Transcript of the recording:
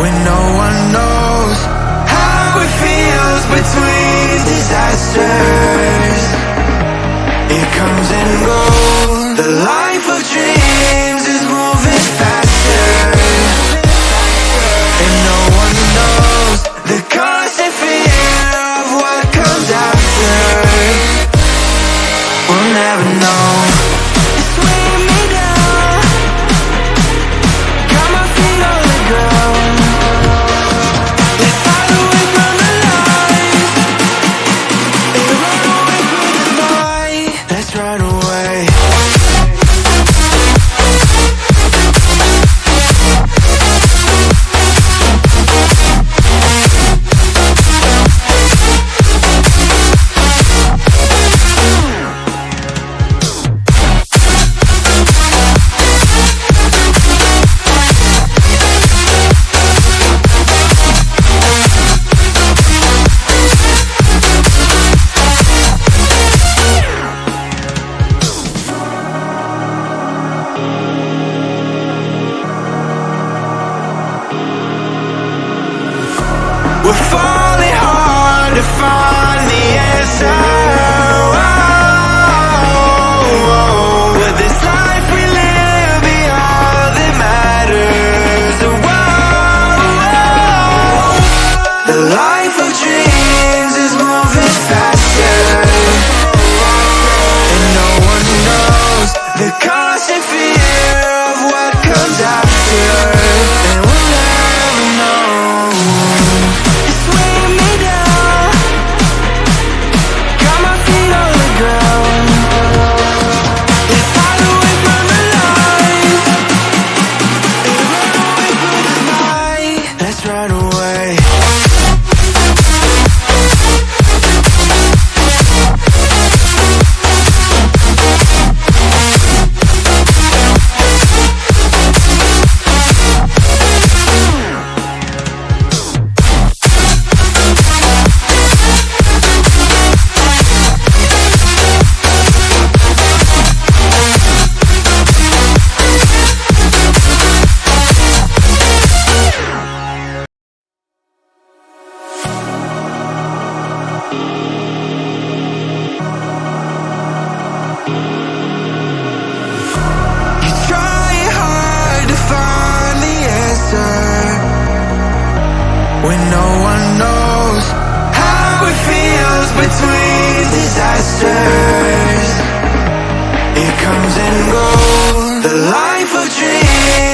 when no one knows how it feels between disasters. It comes and goes. The life of dreams is moving faster, and no one knows the constant fear of what comes after. We'll never know. It's weighing me down, got my feet on the ground. Let's hide away from the lies and run away from the night. Let's run away. We're falling hard to find the answer. Oh, but this life we live be all that matters. The life of dreams is moving faster, and no one knows the constant fear of what comes after. And we'll never know. It's weighing me down, got my feet on the ground. Let's hide away from the lies and run away from the night. Let's run away. You're trying hard to find the answer when no one knows how it feels between disasters. It comes and goes. The life of dreams